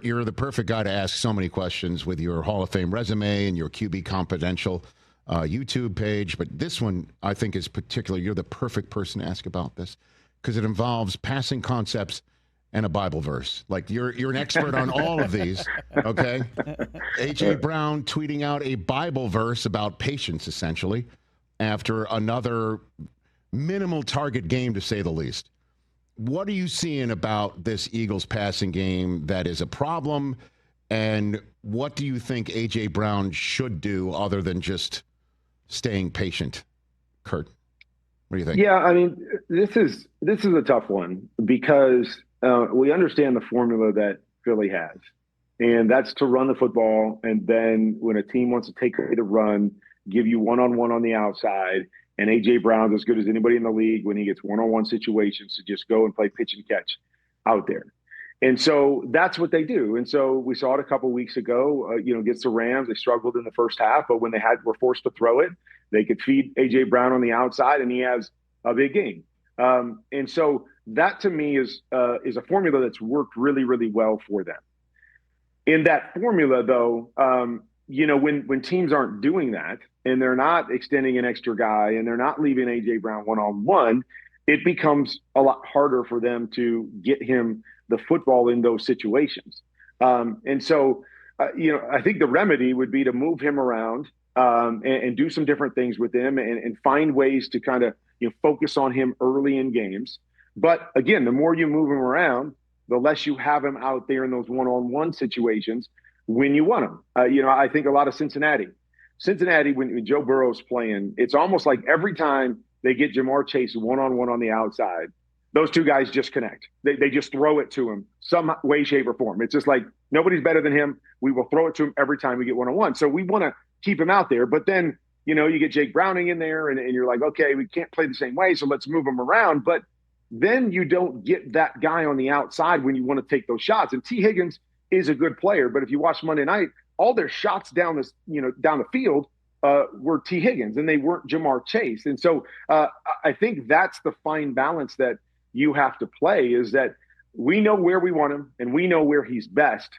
You're the perfect guy to ask so many questions with your Hall of Fame resume and your QB Confidential YouTube page. But this one, I think, is particular. You're the perfect person to ask about this because it involves passing concepts and a Bible verse. Like you're an expert on all of these, okay? A.J. Brown tweeting out a Bible verse about patience, essentially, after another minimal target game, to say the least. What are you seeing about this Eagles passing game that is a problem, and what do you think A.J. Brown should do other than just staying patient? Kurt, what do you think? Yeah, I mean, this is a tough one because we understand the formula that Philly has, and that's to run the football, and then when a team wants to take away the run, give you one-on-one on the outside, and A.J. Brown's as good as anybody in the league when he gets one-on-one situations to just go and play pitch and catch out there. And so that's what they do. And so we saw it a couple weeks ago, against the Rams. They struggled in the first half, but when they were forced to throw it, they could feed A.J. Brown on the outside, and he has a big game. And so that to me is a formula that's worked really, really well for them. In that formula, though, when teams aren't doing that and they're not extending an extra guy and they're not leaving A.J. Brown one-on-one, it becomes a lot harder for them to get him the football in those situations. And so, I think the remedy would be to move him around and do some different things with him and find ways to kind of focus on him early in games. But again, the more you move him around, the less you have him out there in those one-on-one situations when you want him. I think a lot of Cincinnati, when Joe Burrow's playing, it's almost like every time they get Jamar Chase one-on-one on the outside, those two guys just connect. They just throw it to him some way, shape, or form. It's just like nobody's better than him. We will throw it to him every time we get one-on-one. So we want to keep him out there. But then, you get Jake Browning in there and you're like, okay, we can't play the same way, so let's move him around. But then you don't get that guy on the outside when you want to take those shots. And T. Higgins is a good player, but if you watch Monday night, all their shots down the field were T. Higgins, and they weren't Jamar Chase. And so I think that's the fine balance that you have to play, is that we know where we want him and we know where he's best,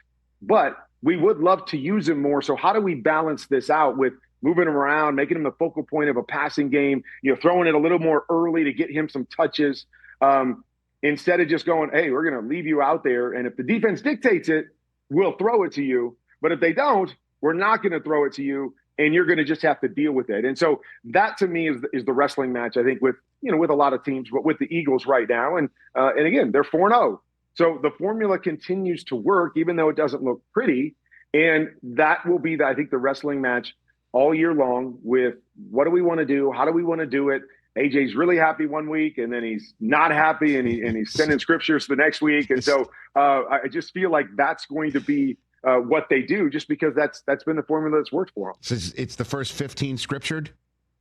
but we would love to use him more. So how do we balance this out with moving him around, making him the focal point of a passing game, throwing it a little more early to get him some touches, instead of just going, hey, we're going to leave you out there, and if the defense dictates it, we'll throw it to you. But if they don't, we're not going to throw it to you, and you're going to just have to deal with it. And so that to me is the wrestling match, I think, with a lot of teams, but with the Eagles right now. And again, they're 4-0. So the formula continues to work, even though it doesn't look pretty. And that will be, I think, the wrestling match all year long with what do we want to do? How do we want to do it? AJ's really happy one week, and then he's not happy, and he's sending scriptures the next week. And so I just feel like that's going to be what they do, just because that's been the formula that's worked for him. So it's the first 15 scriptured?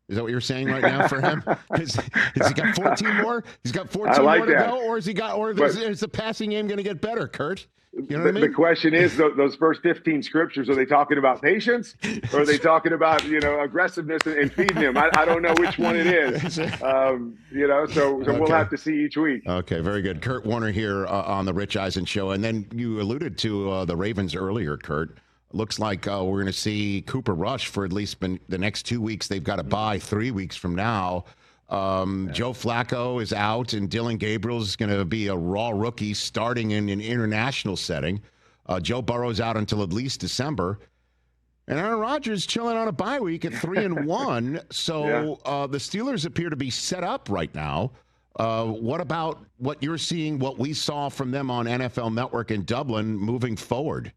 Is that what you're saying right now for him? Has he got 14 more? He's got 14 more to go, or is the passing game going to get better, Kurt? You know what I mean? The question is, those first 15 scriptures, are they talking about patience, or are they talking about aggressiveness and feeding him? I don't know which one it is. So we'll have to see each week. Okay, very good. Kurt Warner here on the Rich Eisen Show, and then you alluded to the Ravens earlier, Kurt. Looks like we're going to see Cooper Rush for at least the next 2 weeks. They've got to bye 3 weeks from now. Joe Flacco is out, and Dylan Gabriel is going to be a raw rookie starting in an international setting. Joe Burrow's out until at least December. And Aaron Rodgers chilling on a bye week at 3-1. So the Steelers appear to be set up right now. What about what you're seeing, what we saw from them on NFL Network in Dublin moving forward?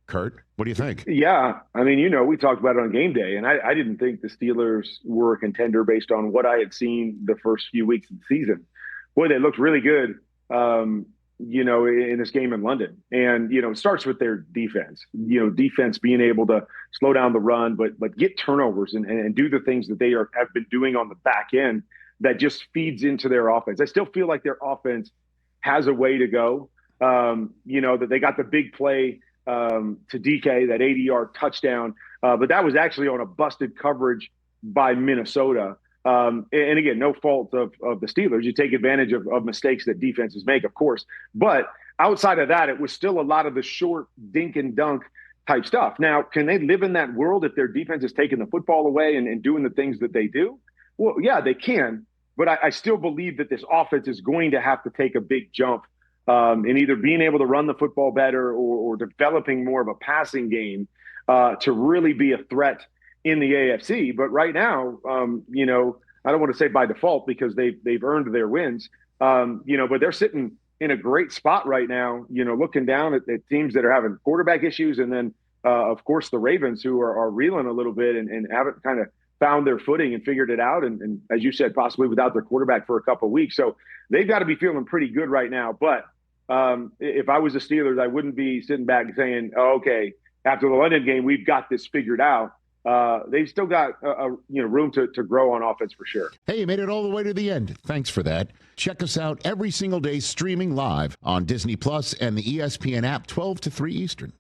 Kurt, what do you think? Yeah, I mean, we talked about it on game day, and I didn't think the Steelers were a contender based on what I had seen the first few weeks of the season. Boy, they looked really good, in this game in London. And, it starts with their defense, defense being able to slow down the run, but get turnovers and do the things that they have been doing on the back end that just feeds into their offense. I still feel like their offense has a way to go, that they got the big play to DK, that 80-yard touchdown. But that was actually on a busted coverage by Minnesota. And again, no fault of the Steelers. You take advantage of mistakes that defenses make, of course. But outside of that, it was still a lot of the short dink and dunk type stuff. Now, can they live in that world if their defense is taking the football away and doing the things that they do? Well, yeah, they can. But I still believe that this offense is going to have to take a big jump in either being able to run the football better or developing more of a passing game to really be a threat in the AFC. But right now, I don't want to say by default because they've earned their wins, but they're sitting in a great spot right now, looking down at teams that are having quarterback issues. And then, of course, the Ravens, who are reeling a little bit and haven't kind of found their footing and figured it out. And as you said, possibly without their quarterback for a couple of weeks. So they've got to be feeling pretty good right now. But if I was the Steelers, I wouldn't be sitting back and saying, oh, okay, after the London game, we've got this figured out. They've still got room to grow on offense for sure. Hey, you made it all the way to the end. Thanks for that. Check us out every single day streaming live on Disney Plus and the ESPN app 12 to 3 Eastern.